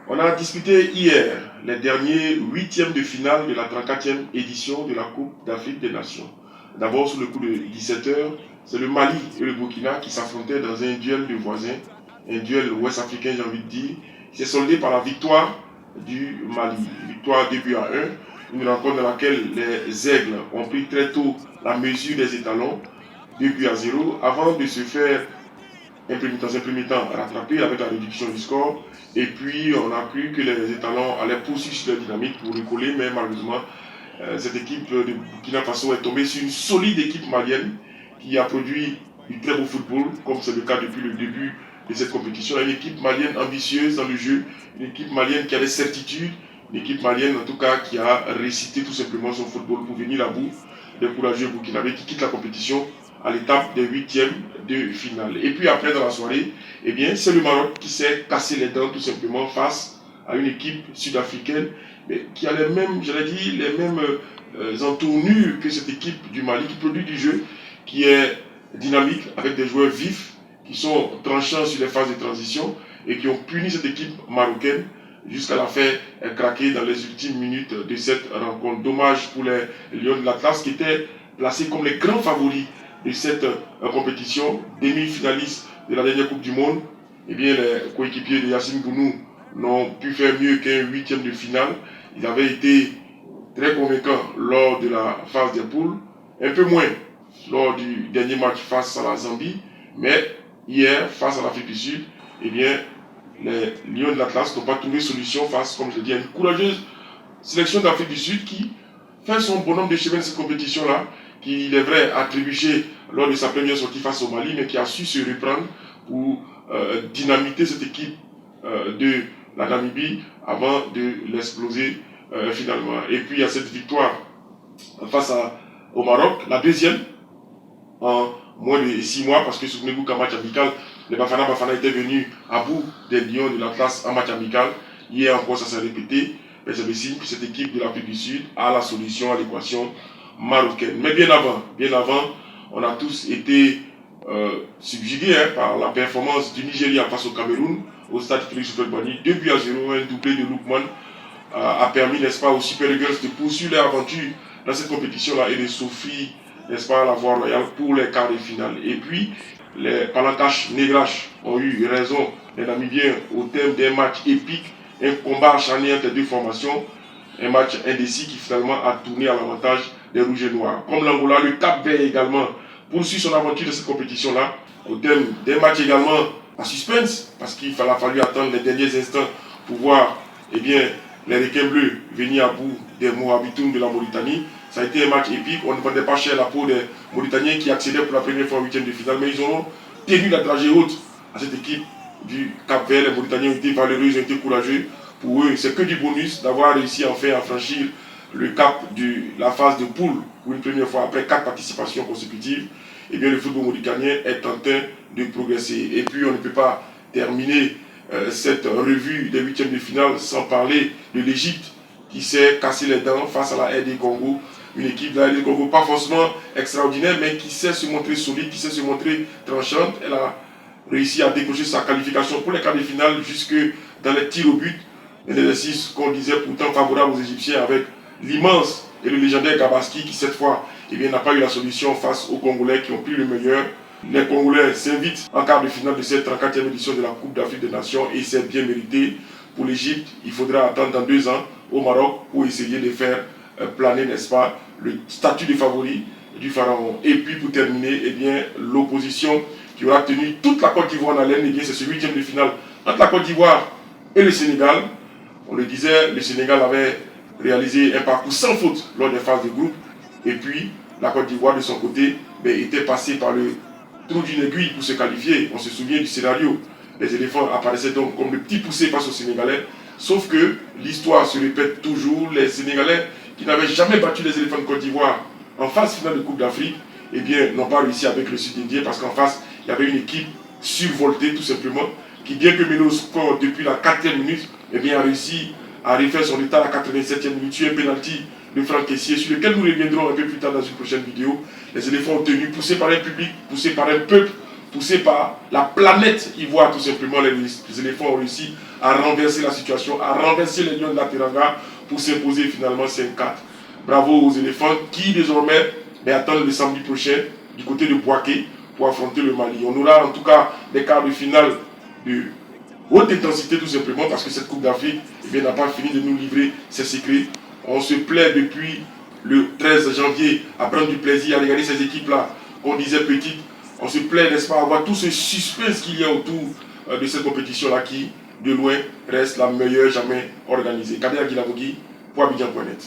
On a discuté hier les derniers huitièmes de finale de la 34e édition de la Coupe d'Afrique des Nations. D'abord, sur le coup de 17h, c'est le Mali et le Burkina qui s'affrontaient dans un duel de voisins, un duel ouest-africain, j'ai envie de dire. C'est soldé par la victoire du Mali, victoire 2 buts à 1, une rencontre dans laquelle les Aigles ont pris très tôt la mesure des étalons, 2 buts à 0, avant de se faire dans un premier temps rattrapé avec la réduction du score. Et puis on a cru que les étalons allaient poursuivre sur la dynamique pour recoller, mais malheureusement, cette équipe de Burkina Faso est tombée sur une solide équipe malienne qui a produit du très beau football, comme c'est le cas depuis le début de cette compétition. Une équipe malienne ambitieuse dans le jeu, une équipe malienne qui a des certitudes, une équipe malienne en tout cas qui a récité tout simplement son football pour venir à bout des courageux burkinabés qui quittent la compétition à l'étape des huitièmes de finale. Et puis après, dans la soirée, eh bien, c'est le Maroc qui s'est cassé les dents tout simplement face à une équipe sud-africaine qui a les mêmes, j'allais dire, les mêmes entournures que cette équipe du Mali qui produit du jeu, qui est dynamique avec des joueurs vifs, qui sont tranchants sur les phases de transition et qui ont puni cette équipe marocaine jusqu'à la faire craquer dans les ultimes minutes de cette rencontre. Dommage pour les Lions de l'Atlas qui étaient placés comme les grands favoris de cette compétition, demi-finalistes de la dernière Coupe du Monde. Eh bien, les coéquipiers de Yassine Bounou n'ont pu faire mieux qu'un huitième de finale. Ils avaient été très convaincants lors de la phase des poules, un peu moins lors du dernier match face à la Zambie, mais hier, face à l'Afrique du Sud, eh bien, les Lions de l'Atlas n'ont pas trouvé solution face, comme je l'ai dit, à une courageuse sélection d'Afrique du Sud qui fait son bonhomme de chemin de cette compétition-là, qui, il est vrai, a trébuché lors de sa première sortie face au Mali, mais qui a su se reprendre pour dynamiter cette équipe de la Namibie avant de l'exploser finalement. Et puis il y a cette victoire face au Maroc, la deuxième, en moins de 6 mois, parce que souvenez-vous qu'en match amical, les Bafana étaient venus à bout des Lions de l'Atlas en match amical. Hier encore, ça s'est répété. Mais c'est le signe que cette équipe de l'Afrique du Sud a la solution à l'équation marocaine. Mais bien avant, on a tous été subjugués par la performance du Nigeria face au Cameroun, au stade Félix Houphouët-Boigny. 2 buts à 0, un doublé de Lookman a permis, n'est-ce pas, aux Super Eagles de poursuivre leur aventure dans cette compétition-là et de s'offrir, n'est-ce pas, la voie royale pour les quarts de finale. Et puis, les Palancash Negrash ont eu raison, les Namibiens, au terme d'un match épique, un combat acharné entre les deux formations, un match indécis qui finalement a tourné à l'avantage des Rouges et Noirs. Comme l'Angola, le Cap-Vert également poursuit son aventure de cette compétition-là, au terme d'un match également à suspense, parce qu'il a fallu attendre les derniers instants pour voir, eh bien, les requins bleus venir à bout des Moabitoun de la Mauritanie. Ça a été un match épique. On ne vendait pas cher la peau des Mauritaniens qui accédaient pour la première fois au huitième de finale, mais ils ont tenu la dragée haute à cette équipe du Cap-Vert. Les Mauritaniens ont été valeureux, ils ont été courageux. Pour eux, c'est que du bonus d'avoir réussi enfin à franchir le cap de la phase de poule pour une première fois après 4 participations consécutives. Et bien le football mauritanien est en train de progresser. Et puis on ne peut pas terminer cette revue des huitièmes de finale sans parler de l'Égypte qui s'est cassé les dents face à la RD Congo. Une équipe de la RD Congo pas forcément extraordinaire, mais qui sait se montrer solide, qui sait se montrer tranchante. Elle a réussi à décrocher sa qualification pour les quarts de finale jusque dans les tirs au but. Un exercice qu'on disait pourtant favorable aux Égyptiens avec l'immense et le légendaire Gabaski qui cette fois n'a pas eu la solution face aux Congolais qui ont pris le meilleur. Les Congolais s'invitent en quart de finale de cette 34e édition de la Coupe d'Afrique des Nations et c'est bien mérité. Pour l'Égypte, il faudra attendre dans 2 ans au Maroc pour essayer de faire planer, n'est-ce pas, le statut de favori du Pharaon. Et puis pour terminer, l'opposition qui aura tenu toute la Côte d'Ivoire en haleine, c'est ce 8e de finale entre la Côte d'Ivoire et le Sénégal. On le disait, le Sénégal avait réalisé un parcours sans faute lors des phases de groupe. Et puis, la Côte d'Ivoire, de son côté, était passée par le trou d'une aiguille pour se qualifier. On se souvient du scénario. Les éléphants apparaissaient donc comme le petit poussé face aux Sénégalais. Sauf que l'histoire se répète toujours. Les Sénégalais, qui n'avaient jamais battu les éléphants de Côte d'Ivoire en phase finale de Coupe d'Afrique, n'ont pas réussi avec le Sud-Indien parce qu'en face, il y avait une équipe survoltée tout simplement, qui bien que menée au score depuis la 4e minute, a réussi à refaire son état à la 87e minute sur un penalty de Franck Kessié, sur lequel nous reviendrons un peu plus tard dans une prochaine vidéo. Les éléphants ont tenu, poussés par un public, poussés par un peuple, poussés par la planète ivoire tout simplement. Les éléphants ont réussi à renverser la situation, à renverser les Lions de la Teranga pour s'imposer finalement 5-4. Bravo aux éléphants qui désormais attendent le samedi prochain du côté de Bouaké pour affronter le Mali. On aura en tout cas des quarts de finale de haute intensité tout simplement parce que cette Coupe d'Afrique n'a pas fini de nous livrer ses secrets. On se plaît depuis le 13 janvier à prendre du plaisir à regarder ces équipes-là qu'on disait petites. On se plaît, n'est-ce pas, à voir tout ce suspense qu'il y a autour de cette compétition-là qui, de loin, reste la meilleure jamais organisée. Kader Aguilavogui pour Abidjan.net.